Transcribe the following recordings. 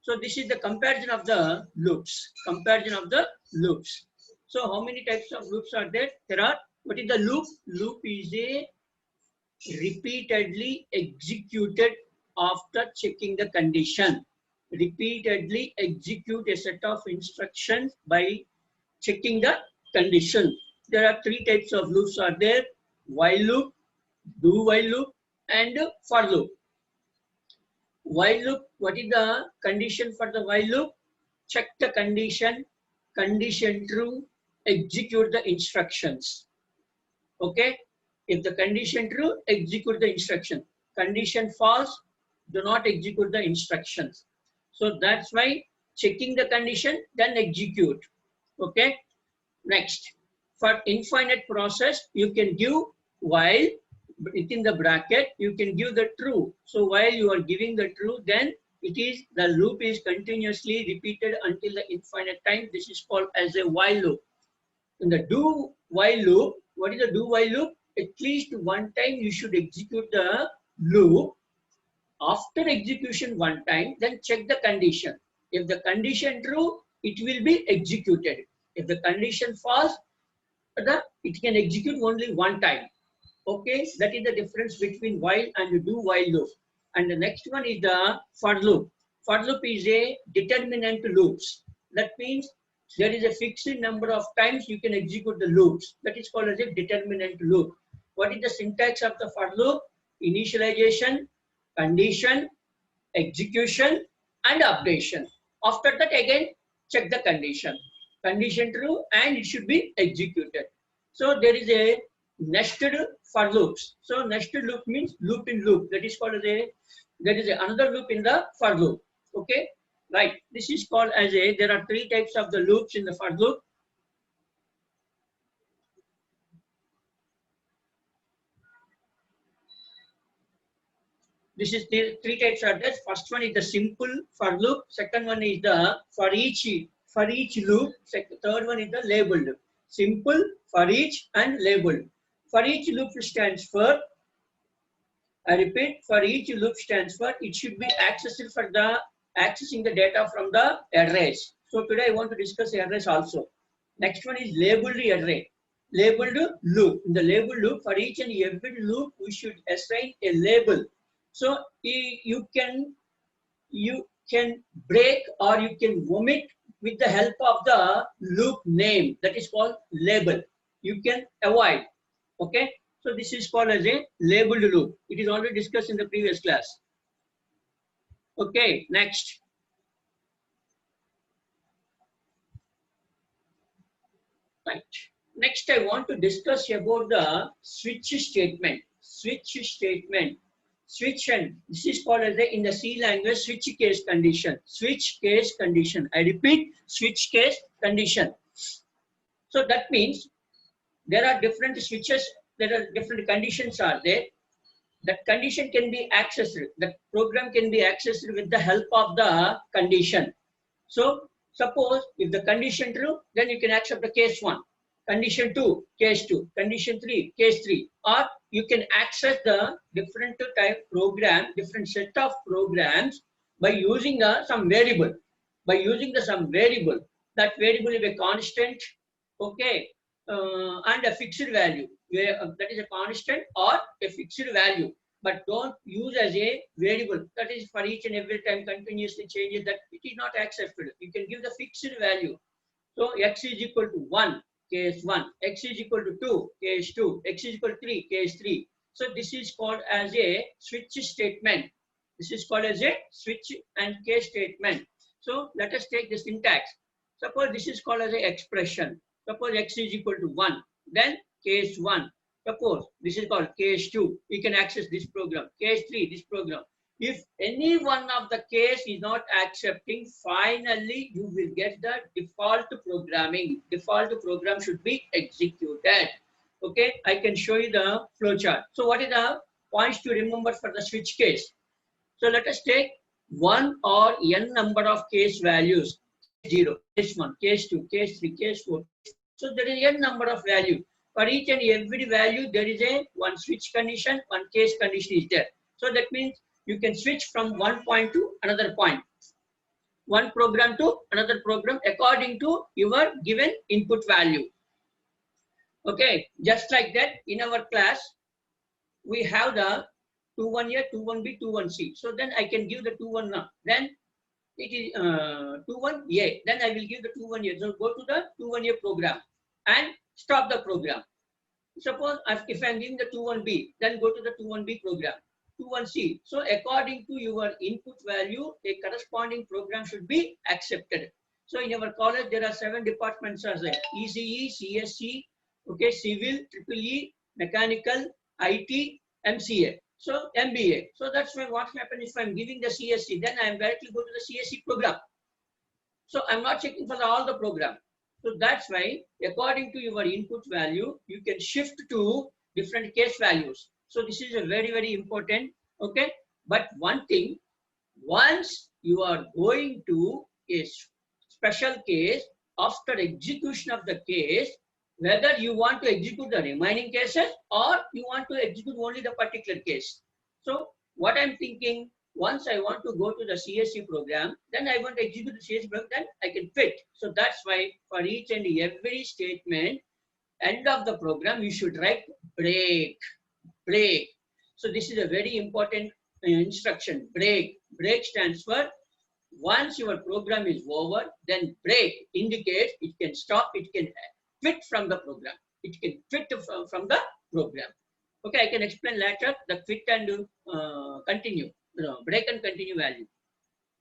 So this is the comparison of the loops. Comparison of the loops. So how many types of loops are there? There are. What is the loop? Loop is a repeatedly executed after checking the condition. Repeatedly execute a set of instructions by checking the condition. There are three types of loops are there: while loop, do while loop, and for loop. While loop, what is the condition for the while loop? Check the condition, condition true, execute the instructions. Okay? If the condition true, execute the instruction. Condition false, do not execute the instructions. So that's why checking the condition, then execute. Okay? Next, for infinite process, you can give while within the bracket, you can give the true. So while you are giving the true, then it is the loop is continuously repeated until the infinite time. This is called as a while loop. In the do while loop, what is the do while loop? At least one time you should execute the loop. After execution one time, then check the condition. If the condition true, it will be executed. If the condition false, it can execute only one time. Okay, that is the difference between while and do while loop. And the next one is the for loop. For loop is a determinant loops. That means there is a fixed number of times you can execute the loops. That is called as a determinant loop. What is the syntax of the for loop? Initialization, condition, execution, and updation. After that, again, check the condition. Condition true, and it should be executed. So there is a nested for loops. So nested loop means loop in loop. That is called as a, there is another loop in the for loop. Okay, right. This is called as a, there are three types of the loops in the for loop. This is the three types are there. First one is the simple for loop. Second one is the for each loop. Third one is the labeled. Simple, for each, and labeled. For each loop stands for, I repeat, for each loop stands for, it should be accessed for the accessing the data from the arrays. So today I want to discuss arrays also. Next one is labeled array. Labeled loop. In the labeled loop, for each and every loop, we should assign a label. So you can break or you can omit with the help of the loop name. That is called label. You can avoid. Okay. So this is called as a labeled loop. It is already discussed in the previous class. Okay. Next. Right. Next, I want to discuss about the switch statement. Switch statement. Switch, and this is called as in the C language switch case condition. Switch case condition. I repeat, switch case condition. So that means there are different switches. There are different conditions are there. That condition can be accessed. The program can be accessed with the help of the condition. So suppose if the condition true, then you can accept the case 1. Condition 2, case 2. Condition 3, case 3. Or you can access the different type program, different set of programs by using some variable. By using some variable. That variable is a constant, okay, and a fixed value. That is a constant or a fixed value. But don't use as a variable. That is for each and every time continuously changes, that it is not accepted. You can give the fixed value. So x is equal to 1. Case 1, x is equal to 2, case 2, x is equal to 3, case 3. So this is called as a switch statement. This is called as a switch and case statement. So let us take the syntax. Suppose this is called as an expression. Suppose x is equal to 1, then case 1. Suppose this is called case 2. You can access this program. Case 3, this program. If any one of the case is not accepting, finally you will get the default programming. Default program should be executed. Okay, I can show you the flowchart. So what is the points to remember for the switch case? So let us take 1 or n number of case values. 0, case 1, case 2, case 3, case 4. So there is n number of value. For each and every value, there is a one switch condition, one case condition is there. So that means you can switch from one point to another point. one program to another program according to your given input value. Okay, just like that in our class, we have the 21A, 21B, 21C. So then I can give the 21, then it is 21A. Then I will give the 21A. So go to the 21A program and stop the program. Suppose if I am giving the 21B, then go to the 21B program, 21C. So according to your input value, a corresponding program should be accepted. So in our college, there are 7 departments as ECE, CSC, okay, Civil, EEE, Mechanical, IT, MCA. So MBA. So that's why what happens if I'm giving the CSC, then I am directly go to the CSC program. So I'm not checking for all the program. So that's why according to your input value, you can shift to different case values. So this is a very, very important. Okay. But one thing, once you are going to a special case, after execution of the case, whether you want to execute the remaining cases or you want to execute only the particular case. So what I'm thinking, once I want to go to the CSC program, then I want to execute the CSC program, then I can fit. So that's why for each and every statement, end of the program, you should write break, break. So this is a very important instruction, break. Break stands for once your program is over, then break indicates it can stop, it can quit from the program. It can quit from the program. Okay, I can explain later the quit and continue, break and continue value.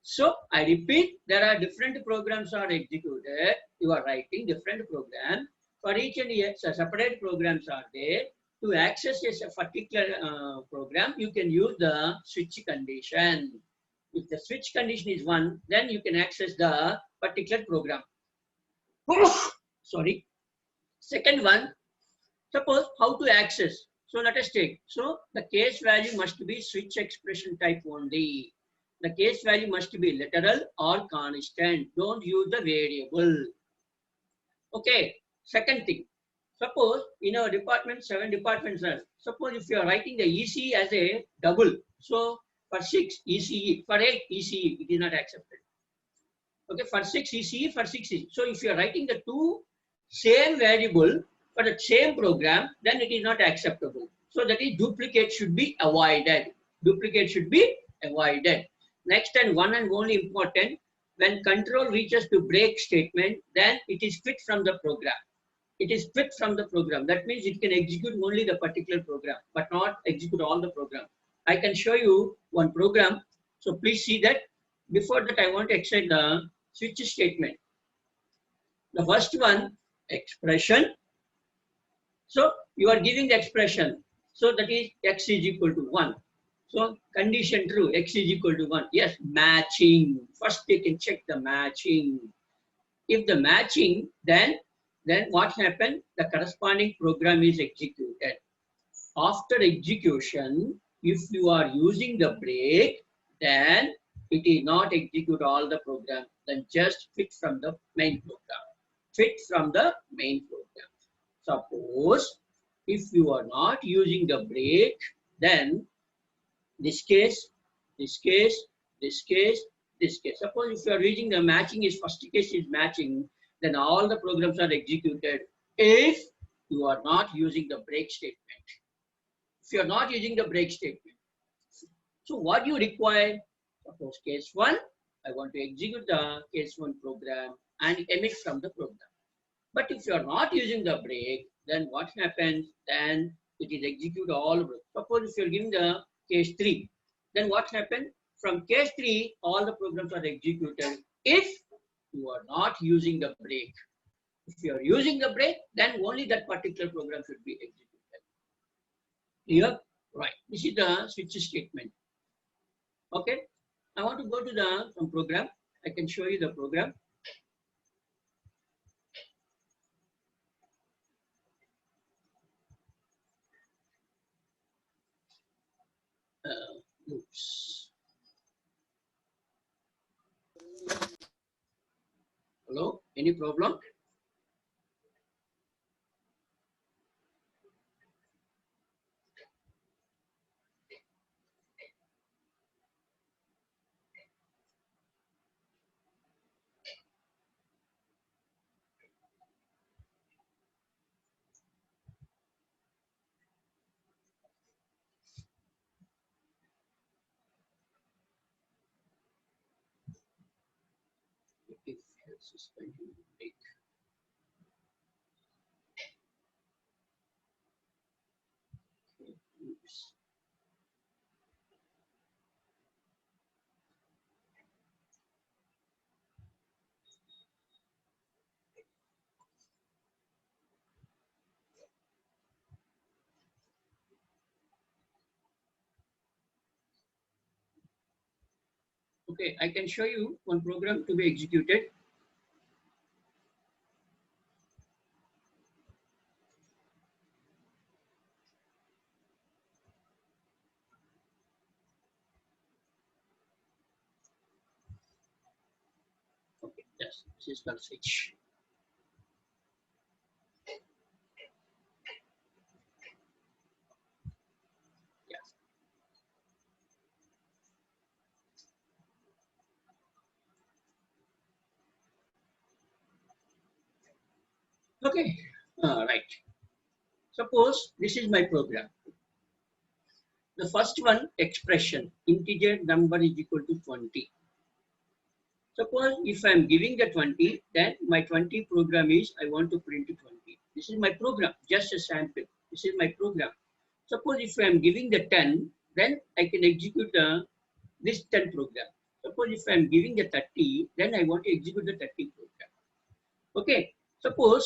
So I repeat, there are different programs are executed. You are writing different program. For each and each separate programs are there. To access a particular program, you can use the switch condition. If the switch condition is 1, then you can access the particular program. Sorry. Second one, suppose how to access. So let us take. So the case value must be switch expression type only. The case value must be literal or constant. Don't use the variable. Okay. Second thing. Suppose in our department, 7 departments are. Suppose if you are writing the ECE as a double. So for 6 ECE, for 8 ECE, it is not accepted. Okay, for 6 ECE, for 6 ECE. So if you are writing the 2 same variable for the same program, then it is not acceptable. So that is duplicate should be avoided. Duplicate should be avoided. Next and one and only important, when control reaches to break statement, then it is quit from the program. It is quit from the program. That means it can execute only the particular program, but not execute all the program. I can show you one program. So please see that. Before that, I want to extend the switch statement. The first one, expression. So you are giving the expression. So that is x is equal to 1. So condition true, x is equal to 1. Yes, matching. First they can check the matching. If the matching, then what happened? The corresponding program is executed. After execution, if you are using the break, then it is not execute all the program, then just fit from the main program. Fit from the main program. Suppose if you are not using the break, then this case, this case, this case, this case. Suppose if you are using the matching is first case is matching, then all the programs are executed if you are not using the break statement. If you are not using the break statement. So what you require? Suppose case 1, I want to execute the case 1 program and emit from the program. But if you are not using the break, then what happens? Then it is execute all. Suppose if you are giving the case 3, then what happens? From case 3, all the programs are executed if you are not using the break. If you are using the break, then only that particular program should be executed. Clear? Right. This is the switch statement. Okay. I want to go to the some program. I can show you the program. Oops. Hello, any problem? if health suspension break. Okay, oops. Okay, I can show you one program to be executed. Okay, yes, this is the switch. Yeah. Okay, right. Suppose this is my program. The first one, expression, integer number is equal to 20. Suppose if I am giving the 20, then my 20 program is I want to print 20. This is my program, just a sample. This is my program. Suppose if I am giving the 10, then I can execute this 10 program. Suppose if I am giving the 30, then I want to execute the 30 program. Okay, suppose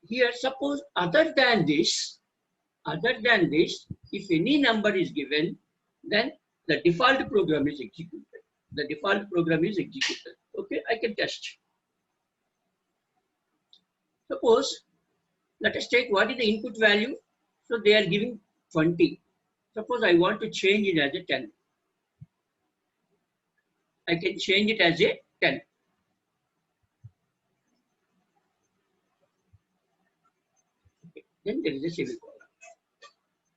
here, suppose other than this, if any number is given, then the default program is executed. The default program is executed. Okay, I can test. Suppose, let us take what is the input value. So they are giving 20. Suppose I want to change it as a 10. I can change it as a 10. Okay. Then there is a semicolon.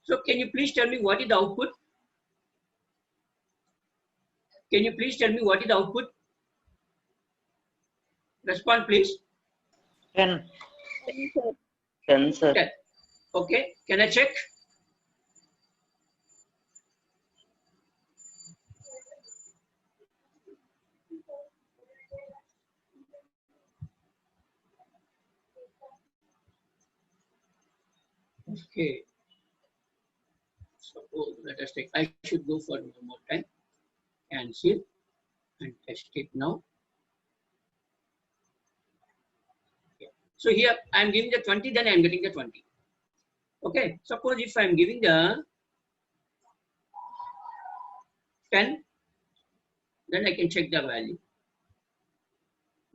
So can you please tell me what is the output? Can you please tell me what is the output? Respond, please. 10. 10, sir. 10. Okay, can I check? Okay. Suppose let us take, I should go for one more time. Cancel and test it now. Yeah. So here I am giving the 20, then I am getting the 20. Okay. Suppose if I am giving the 10, then I can check the value.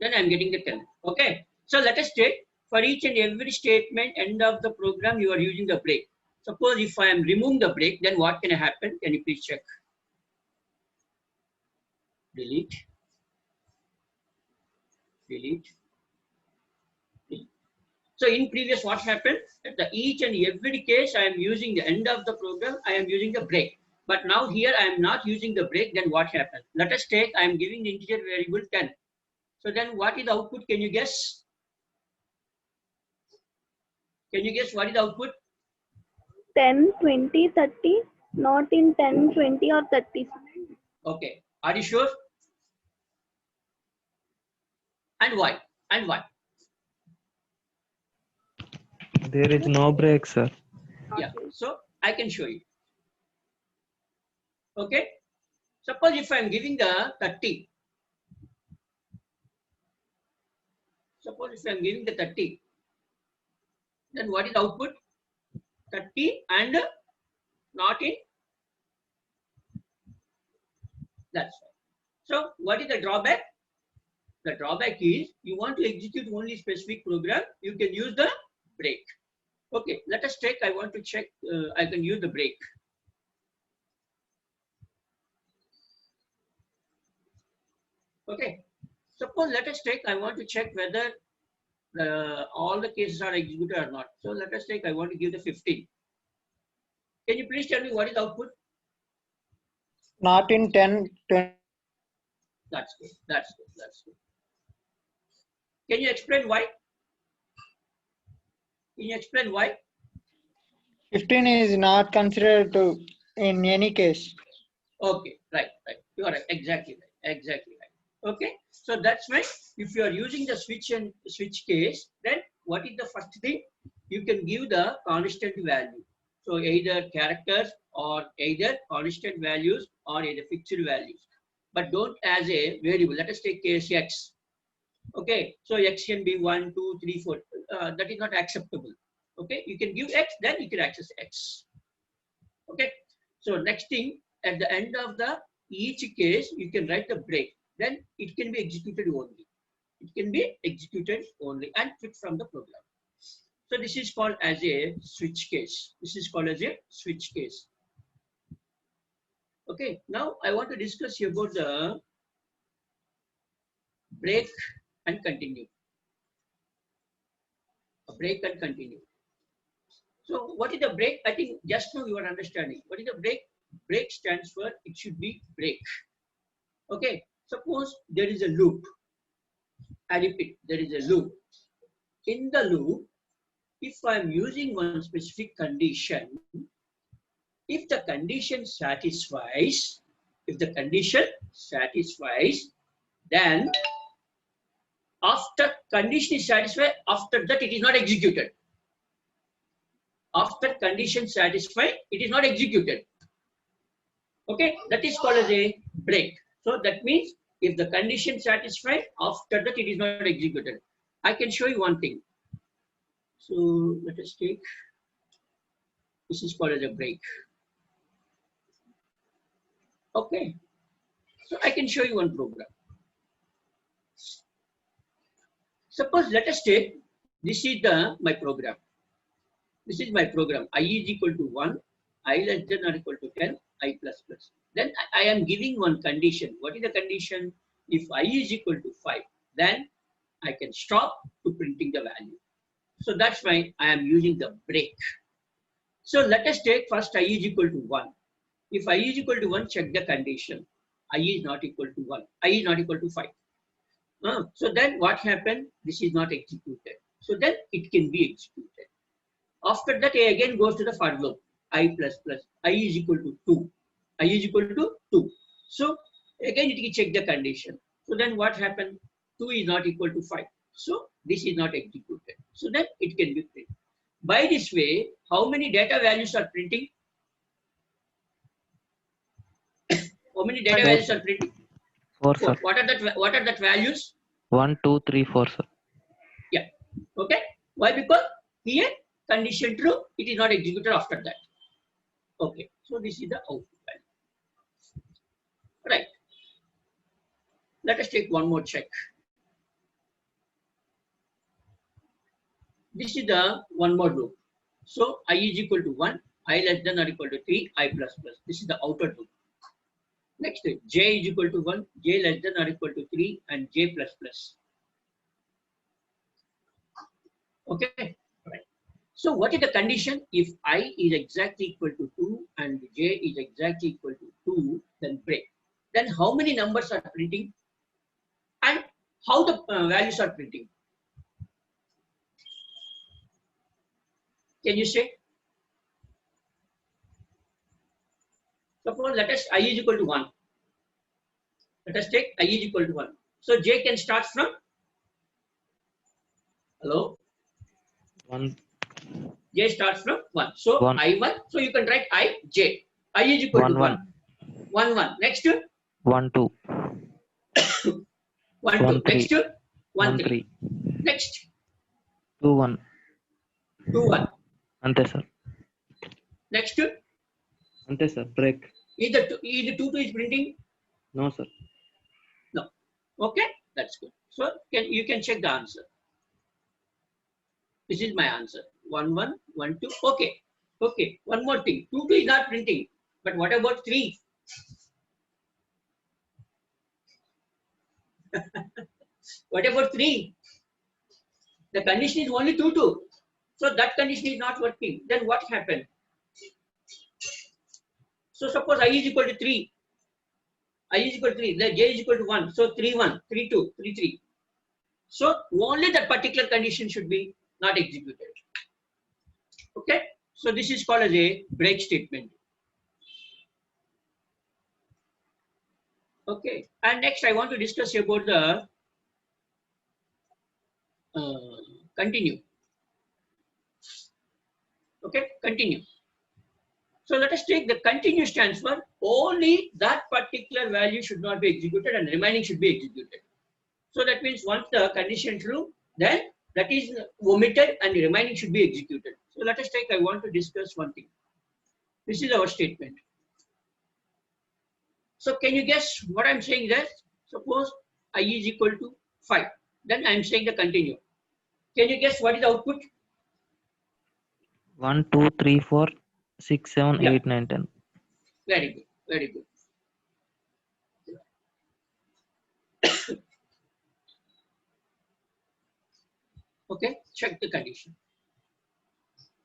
Then I am getting the 10. Okay. So let us take for each and every statement end of the program you are using the break. Suppose if I am removing the break, then what can happen? Can you please check? Delete. Delete. Delete. So in previous, what happened? At the each and every case, I am using the end of the program, I am using the break. But now here I am not using the break, then what happens? Let us take, I am giving the integer variable 10. So then what is the output? Can you guess? Can you guess what is the output? 10, 20, 30, not in 10, 20 or 30. Okay. Are you sure? And why? And why? There is no break, sir. Yeah. So I can show you. Okay. Suppose if I am giving the 30. Suppose if I am giving the 30. Then what is the output? 30 and not in. That's right. So what is the drawback? The drawback is you want to execute only specific program, you can use the break. Okay, let us take, I want to check, I can use the break. Okay, suppose let us take, I want to check whether all the cases are executed or not. So let us take, I want to give the 15. Can you please tell me what is the output? Not in 10, 20. That's good, that's good, that's good. Can you explain why? Can you explain why? 15 is not considered to in any case. Okay, right, right. You are right. Exactly right. Exactly right. Okay, so that's why if you are using the switch and switch case, then what is the first thing? You can give the constant value. So either characters or either constant values or either fixed values, but don't as a variable. Let us take case X. Okay, so X can be 1, 2, 3, 4. That is not acceptable. Okay, you can give X, then you can access X. Okay, so next thing, at the end of the each case, you can write the break. Then it can be executed only. It can be executed only and quit from the program. So this is called as a switch case. This is called as a switch case. Okay, now I want to discuss about the break and continue. Break and continue. So what is the break? I think just now you are understanding. What is the break? Break stands for it should be break. Okay, suppose there is a loop. I repeat, there is a loop. In the loop, if I am using one specific condition, if the condition satisfies, then after condition is satisfied, after that it is not executed. After condition satisfied, it is not executed. Okay, that is called as a break. So that means if the condition satisfied, after that it is not executed. I can show you one thing. So let us take, this is called as a break. Okay, so I can show you one program. Suppose let us take, this is my program. This is my program. I is equal to 1, I less than or equal to 10, I plus plus. Then I am giving one condition. What is the condition? If I is equal to 5, then I can stop to printing the value. So that's why I am using the break. So let us take first I is equal to 1. If I is equal to 1, check the condition. I is not equal to 1. I is not equal to 5. So then what happened? This is not executed. So then it can be executed. After that, I again goes to the for loop. I plus plus. I is equal to 2. I is equal to 2. So again it can check the condition. So then what happened? 2 is not equal to 5. So this is not executed. So then it can be printed. By this way, how many data values are printing? How many data values are printing? 4, sir. What are that values? 1, 2, 3, 4, sir. Yeah. Okay. Why? Because here condition true, it is not executed after that. Okay. So this is the output value. Right. Let us take one more check. This is the one more loop. So I is equal to 1, I less than or equal to 3, I plus plus. This is the outer loop. Next, j is equal to 1, j less than or equal to 3, and j plus plus. Okay, right. So what is the condition? If I is exactly equal to 2 and j is exactly equal to 2, then break. Then how many numbers are printing? And how the values are printing? Can you say? Suppose let us I is equal to 1. Let us take I is equal to 1. So j can start from, hello? 1, J starts from 1. So 1, I1, so you can write I, J. I is equal 1, to 1. 1, 1. Next, 1, 2, 1, 1, 2. 3, Next, 1, 1, 3. 3, Next, 2, 1. 2, 1. Ante, sir. Next, Ante, sir. Break. either 2 is printing? No, sir. No. Okay, that's good. So you can check the answer. This is my answer. 1, 1, 1, 2. Okay. Okay. One more thing. 2, 2 is not printing. But what about 3? What about 3? The condition is only 2, 2. So that condition is not working. Then what happened? So suppose I is equal to 3. I is equal to 3. Then j is equal to 1. So 3, 1, 3, 2, 3, 3. So only that particular condition should be not executed. Okay. So this is called as a break statement. Okay, and next I want to discuss about the continue. Okay, continue. So let us take the continue stands for only that particular value should not be executed and remaining should be executed. So that means once the condition true, then that is omitted and the remaining should be executed. So let us take, I want to discuss one thing. This is our statement. So can you guess what I'm saying there? Suppose I is equal to 5. Then I'm saying the continue. Can you guess what is the output? 1, 2, 3, 4, 6, 7, Yeah. 8, 9, 10. Very good. Very good. Okay, check the condition.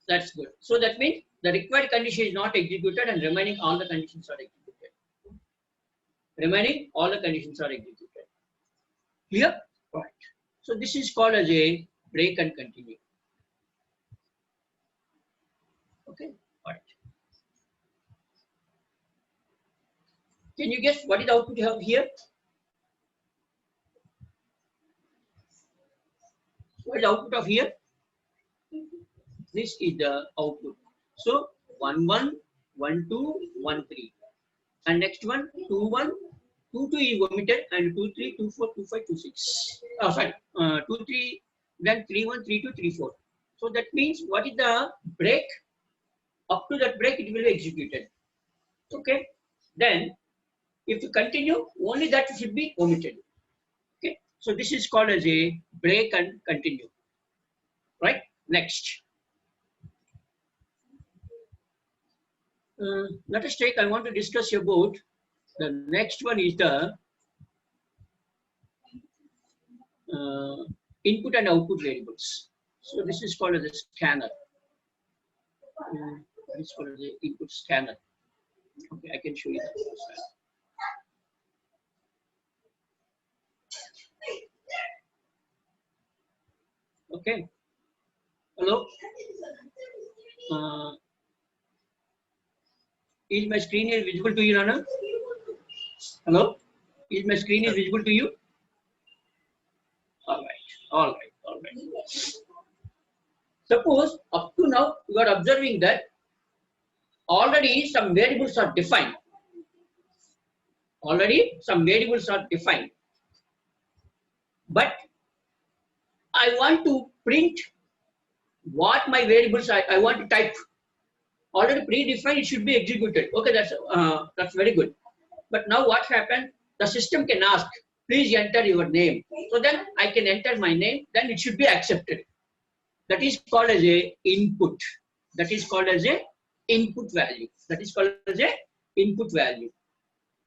That's good. So that means the required condition is not executed and remaining all the conditions are executed. Remaining all the conditions are executed. Clear? Right. So this is called as a break and continue. Okay. All right. Can you guess what is the output you have here? What is the output of here? This is the output. So 1 1, 1 2, 1 3. And next one 2 1, 2 2 is omitted and 2 3, 2 4, 2 5, 2 6. Oh, sorry. 2 3, then 3 1, 3 2, 3 4. So that means what is the break? Up to that break it will be executed. Okay. Then if you continue, only that should be omitted. Okay. So this is called as a break and continue. Right. Next. Let us take, I want to discuss about the next one is the input and output variables. So this is called as a scanner. This is called as the input scanner. Okay, I can show you that. Okay. Hello. Is my screen is visible to you, Rana? Hello. Is my screen is visible to you? All right. All right. All right. Suppose up to now you are observing that already some variables are defined. Already some variables are defined. But I want to print what my variables I want to type. Already predefined, it should be executed. Okay, that's very good. But now what happened? The system can ask, please enter your name. So then I can enter my name, then it should be accepted. That is called as a input. That is called as a input value. That is called as a input value.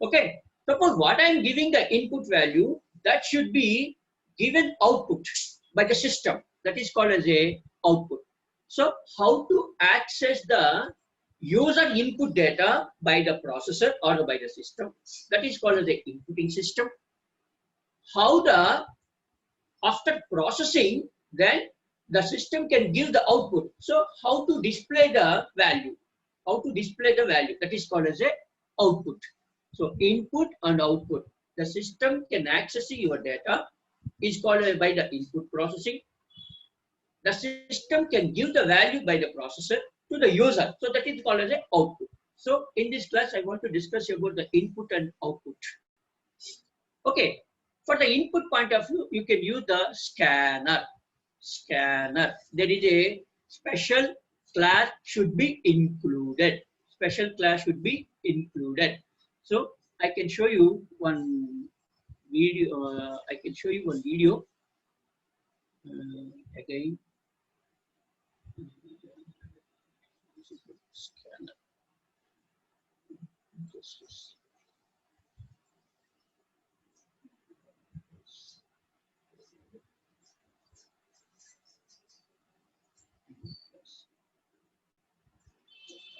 Okay. Suppose what I am giving the input value, that should be given output by the system. That is called as a output. So how to access the user input data by the processor or by the system? That is called as the inputting system. How the after processing, then the system can give the output. So how to display the value? How to display the value? That is called as a output. So input and output. The system can access your data is called by the input processing. The system can give the value by the processor to the user. So that is called as an output. So in this class, I want to discuss about the input and output. Okay, for the input point of view, you can use the scanner. Scanner. There is a special class should be included. Special class should be included. So I can show you one video. I can show you one video. Again. Scanner.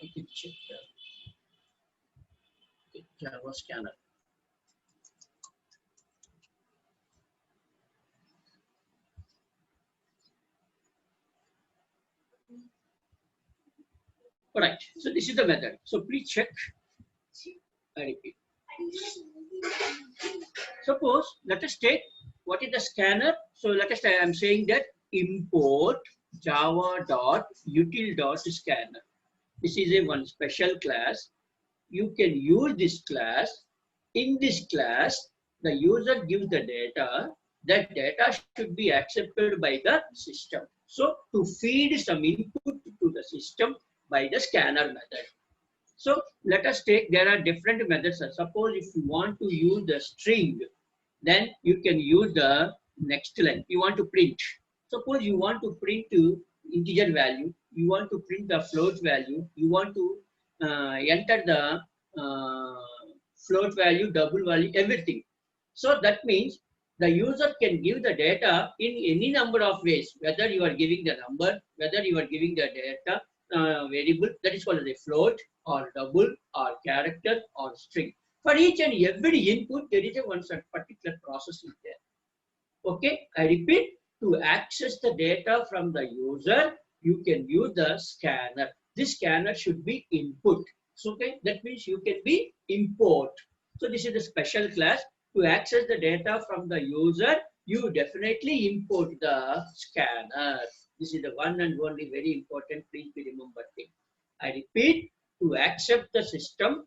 I can check the Java scanner. All right, so this is the method. So please check. I repeat. Suppose let us take what is the scanner. So let us say I am saying that import java.util.scanner. This is a one special class. You can use this class. In this class, the user gives the data. That data should be accepted by the system. So to feed some input to the system by the scanner method. So let us take, there are different methods. Suppose if you want to use the string, then you can use the next line. You want to print. Suppose you want to print integer value. You want to print the float value. You want to enter the float value, double value, everything. So that means the user can give the data in any number of ways, whether you are giving the number, whether you are giving the data variable, that is called as a float or double or character or string. For each and every input, there is a one particular process in there. Okay, I repeat, to access the data from the user, you can use the scanner. This scanner should be input. So, okay, that means you can be import. So this is a special class. To access the data from the user, you definitely import the scanner. This is the one and only very important, please be remembered thing. I repeat, to accept the system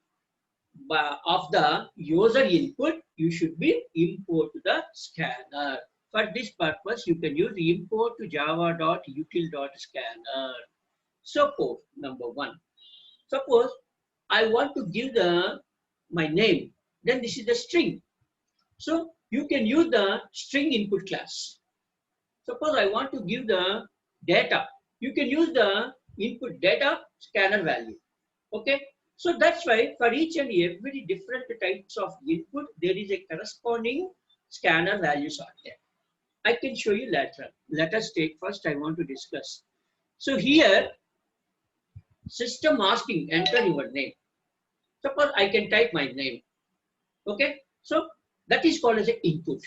of the user input, you should be import the scanner. For this purpose, you can use import to java.util.scanner. Suppose, number one, suppose I want to give my name, then this is the string. So you can use the string input class. Suppose I want to give the data, you can use the input data scanner value. Okay, so that's why for each and every different types of input, there is a corresponding scanner values are there. I can show you later. Let us take first, I want to discuss. So here, system asking, enter your name. Suppose I can type my name. Okay, so that is called as an input.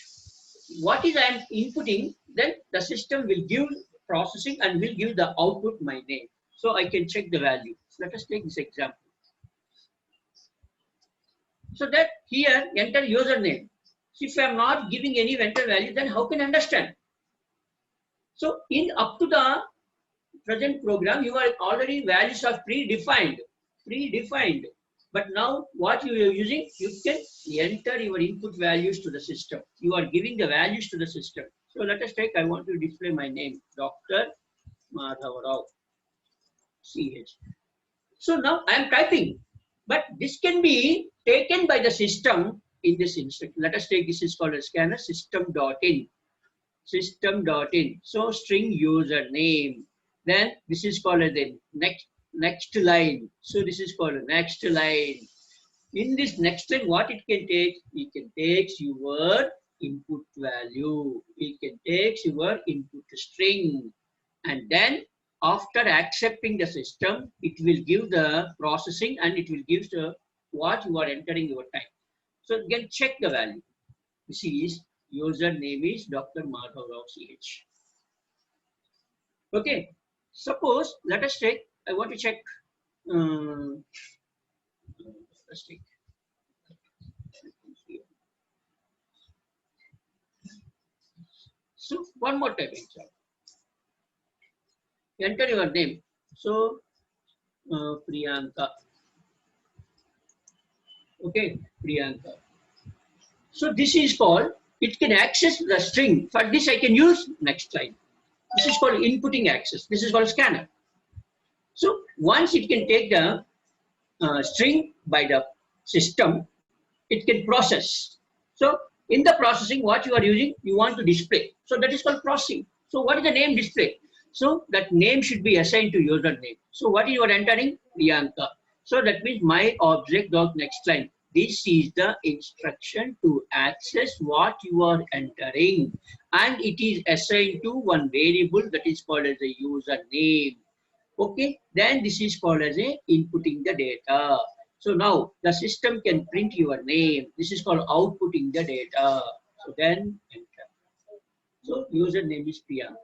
What is I am inputting, then the system will give processing and will give the output my name. So I can check the value. Let us take this example. So that here enter username. So if I am not giving any enter value, then how can I understand? So in up to the present program, you are already values are predefined. But now what you are using, you can enter your input values to the system. You are giving the values to the system. So let us take, I want to display my name, Dr. Madhava Rao, CH. So now I am typing, but this can be taken by the system in this instruction. Let us take, this is called a scanner, system.in. So string username. Then this is called as the next line. So this is called a next line. In this next line, what it can take? It can take your input value. It can take your input string. And then after accepting the system, it will give the processing and it will give the what you are entering your time. So you can check the value. This is username is Dr. Madhav Rao CH. Okay. Suppose, let us take, I want to check, let's take, so one more time, enter your name. So, Priyanka. Okay, Priyanka. So this is called, it can access the string. For this I can use next line. This is called inputting access. This is called scanner. So once it can take the string by the system, it can process. So in the processing, what you are using, you want to display. So that is called processing. So what is the name display? So that name should be assigned to username. So what you are entering? Priyanka. So that means my object dot next line. This is the instruction to access what you are entering, and it is assigned to one variable that is called as a username. Okay, then this is called as a inputting the data. So now the system can print your name. This is called outputting the data. So then enter. So username is Priyanka.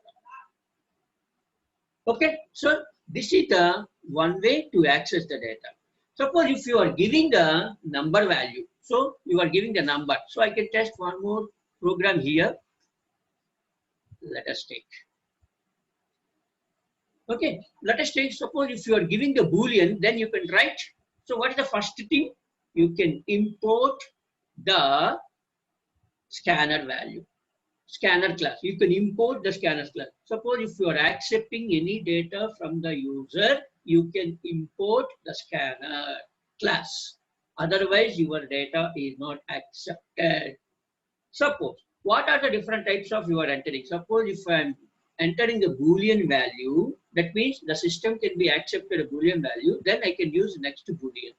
Okay, so this is the one way to access the data. Suppose if you are giving the number value, So you are giving the number. So I can test one more program here. Let us take. Okay, let us take, suppose if you are giving the Boolean, then you can write. So what is the first thing? You can import the scanner value, scanner class. You can import the scanner class. Suppose if you are accepting any data from the user, you can import the scanner class. Otherwise, your data is not accepted. Suppose, what are the different types of you are entering? Suppose if I am entering a Boolean value, that means the system can be accepted a Boolean value, then I can use next Boolean.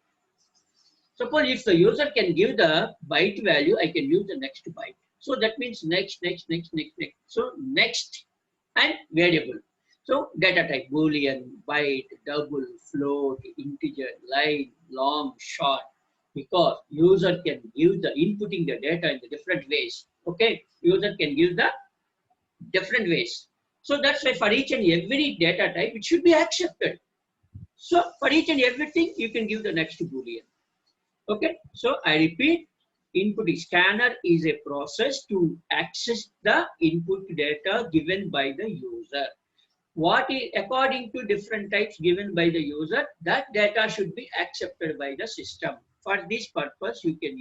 Suppose if the user can give the byte value, I can use the next byte. So that means next. So next and variable. So data type, Boolean, byte, double, float, integer, line, long, short. Because user can give the inputting the data in the different ways. Okay, user can give the different ways. So that's why for each and every data type, it should be accepted. So for each and everything, you can give the next Boolean. Okay, so I repeat, input scanner is a process to access the input data given by the user. What is according to different types given by the user, that data should be accepted by the system. For this purpose, you can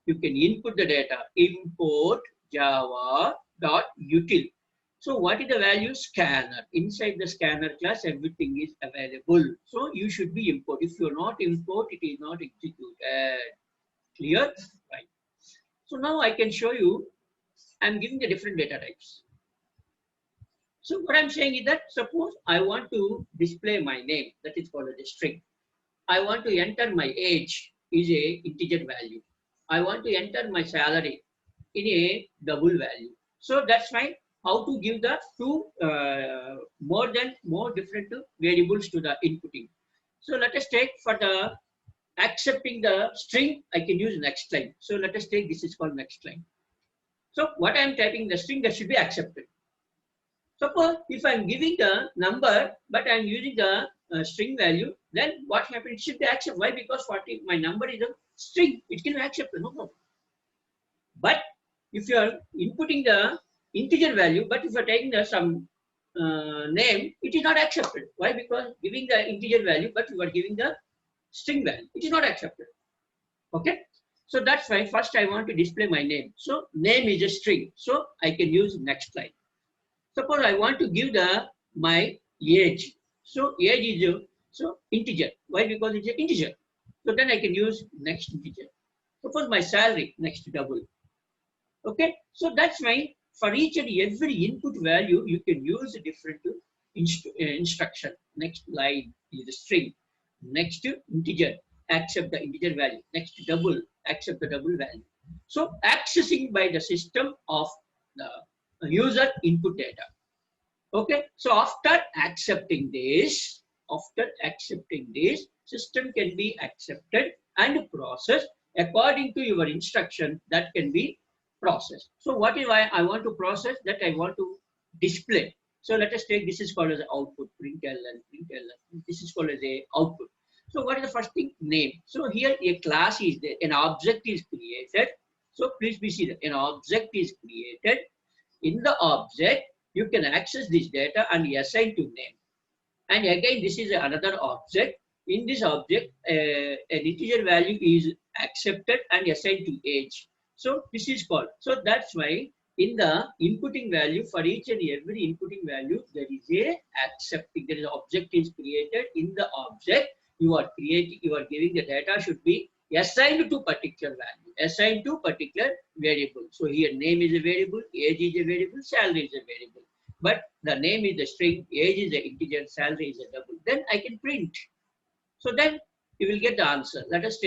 input the data, import java.util. So what is the value? Scanner. Inside the scanner class, everything is available. So you should be import. If you are not import, it is not executed. Clear? Right. So now I can show you, I'm giving the different data types. So what I'm saying is that suppose I want to display my name, that is called as a string. I want to enter my age is a integer value. I want to enter my salary in a double value. So that's fine. How to give the two more different variables to the inputting. So let us take for the accepting the string, I can use next line. So let us take this is called next line. So what I am typing the string that should be accepted. Suppose if I am giving the number, but I am using the string value, then what happens? It should be accepted. Why? Because my number is a string, it can be accepted, no problem. But if you are inputting the integer value, but if you are taking the some name, it is not accepted. Why? Because giving the integer value, but you are giving the string value, it is not accepted. Okay. So that's why first I want to display my name. So name is a string. So I can use next line. Suppose I want to give my age. So age is integer. Why? Because it's an integer. So then I can use next integer. Suppose my salary, next double. Okay, so that's why for each and every input value, you can use a different instruction. Next line is a string. Next integer, accept the integer value. Next double, accept the double value. So accessing by the system of the user input data. Okay, so after accepting this, system can be accepted and processed according to your instruction that can be processed. So what is why I want to process that I want to display. So let us take this is called as output, println. This is called as a output. So what is the first thing? Name. So here a class is there, an object is created. So please be seen that an object is created. In the object, you can access this data and assign to name. And again, this is another object. In this object, an integer value is accepted and assigned to age. So this is called. So that's why in the inputting value for each and every inputting value, there is a accepting. There is an object is created. In the object, you are giving the data should be assigned to particular value, assigned to particular variable. So here name is a variable, age is a variable, salary is a variable. But the name is a string, age is an integer, salary is a double. Then I can print. So then you will get the answer. Let us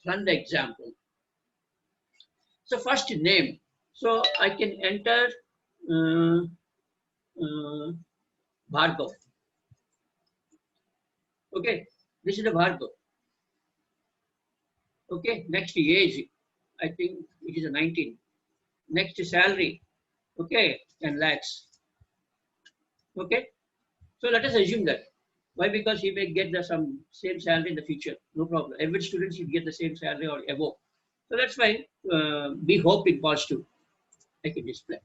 run the example. So first name. So I can enter Bhargav. Okay, this is the Bhargav. Okay, next age, I think it is a 19. Next salary, okay, 10 lakhs. Okay, so let us assume that. Why? Because he may get the some same salary in the future. No problem. Every student should get the same salary or above. So that's why we hope in positive. I can display.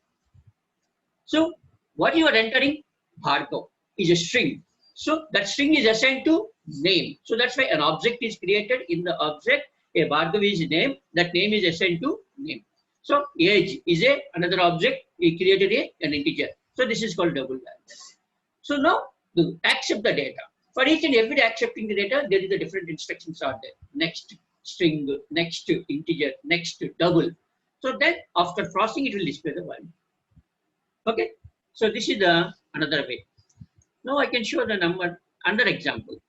So what you are entering, Bhargav, is a string. So that string is assigned to name. So that's why an object is created. In the object, a Bhargav is name. That name is assigned to name. So age is another object. We created an integer. So this is called double value. So now accept the data. For each and every accepting the data, there is a different instructions are there. Next string, next integer, next double. So then after processing, it will display the value. Okay. So this is the another way. Now I can show the number under example.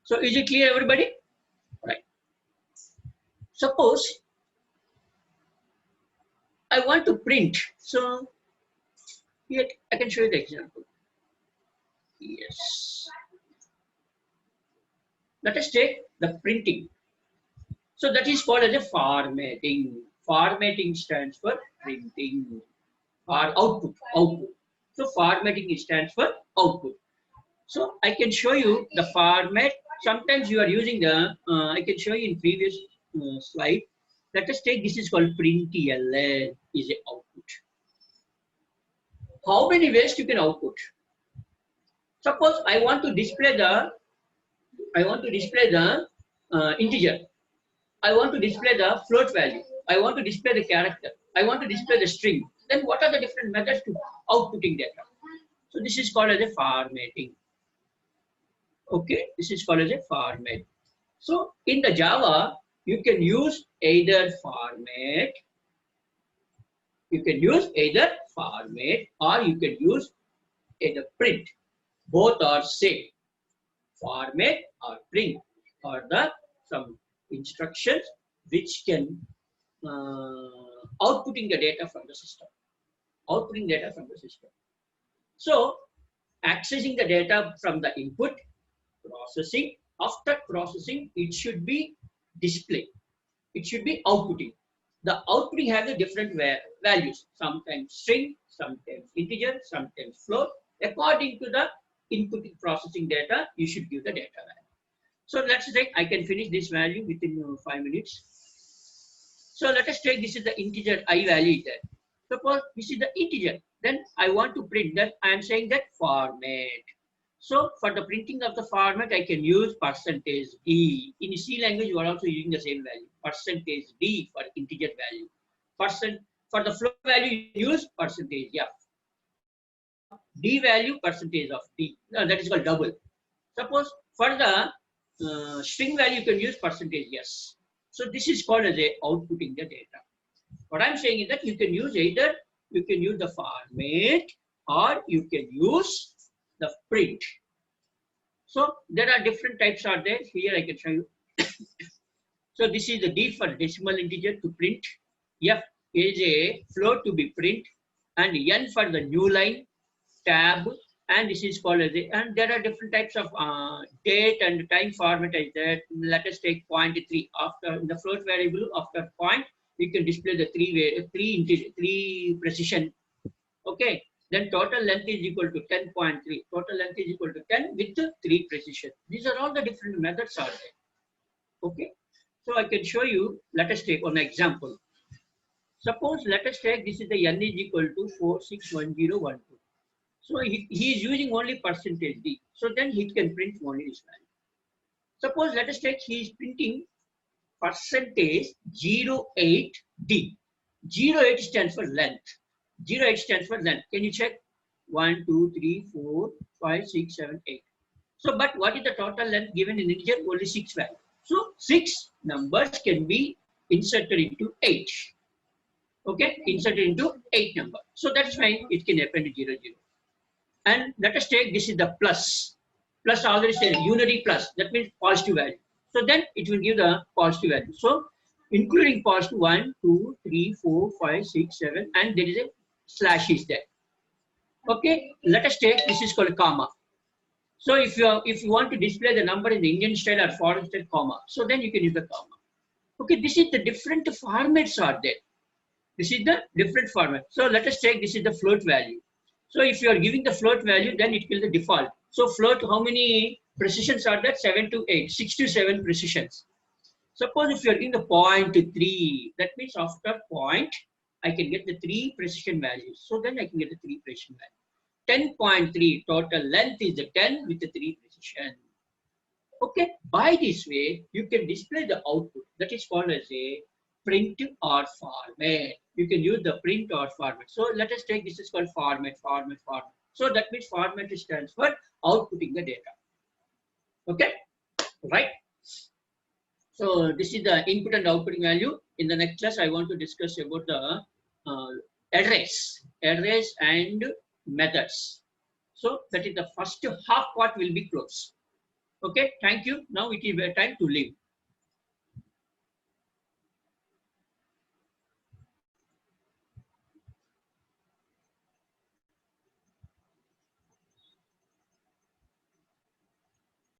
So is it clear, everybody? Right. Suppose I want to print. So here I can show you the example. Yes. Let us take the printing. So that is called as a formatting. Formatting stands for printing or output. So formatting stands for output. So I can show you the format. Sometimes you are using the, I can show you in previous slide. Let us take, this is called println is a output. How many ways you can output? Suppose I want to display the, integer. I want to display the float value. I want to display the character. I want to display the string. Then what are the different methods to outputting data? So this is called as a formatting. Okay, this is called as a format. So in the Java, you can use either format. You can use either format or you can use either print. Both are same. Format or print are the some instructions which can outputting the data from the system. Outputting data from the system. So accessing the data from the input, processing. After processing, it should be display. It should be outputting. The outputting has a different values. Sometimes string, sometimes integer, sometimes float. According to the input processing data, you should give the data value. So let's take, I can finish this value within 5 minutes. So let us take, this is the integer I value there. Suppose this is the integer. Then I want to print that. I am saying that format. So for the printing of the format, I can use %d. In C language, you are also using the same value. %d for integer value. For the float value, you use %f. For d value, %of d. That is called double. Suppose for the string value, you can use %s. So this is called as a outputting the data. What I'm saying is that you can use either, you can use the format or you can use the print. So there are different types are there. Here I can show you. So this is the D for decimal integer to print. F is a float to be print. And N for the new line, tab. And this is called as a, and there are different types of date and time format is there. Let us take 0.3 after the float variable after point. We can display the three precision. Okay. Then total length is equal to 10.3. Total length is equal to 10 with 3 precision. These are all the different methods are there. Okay. So I can show you. Let us take one example. Suppose let us take this is the n is equal to 461012. So he is using only %d. So then he can print only this value. Suppose let us take he is printing %08d. 08 stands for length. 08 stands for length. Can you check? 1, 2, 3, 4, 5, 6, 7, 8. So, but what is the total length given in integer? Only 6 values. So, 6 numbers can be inserted into 8. Okay, inserted into 8 number. So that's why it can append to 0, 0. And let us take this is the plus. Plus already said unity plus. That means positive value. So then it will give the positive value. So including positive 1, 2, 3, 4, 5, 6, 7, and there is a slash is there. Okay, let us take this is called a comma. So if you want to display the number in the Indian style or foreign style, comma. So then you can use the comma. Okay, this is the different formats are there. This is the different format. So let us take this is the float value. So if you are giving the float value, then it will be default. So float, how many precisions are that? 7 to 8, 6 to 7 precisions. Suppose if you are giving the 0.3, that means after point, I can get the 3 precision values. So then I can get the 3 precision values. 10.3 total length is the 10 with the 3 precision. Okay, by this way, you can display the output. That is called as a print or format. You can use the print or format. So let us take this is called format. So that means format stands for outputting the data. Okay, right? So this is the input and outputting value. In the next class, I want to discuss about the arrays and methods. So that is the first half part will be closed. Okay, thank you. Now it is time to leave.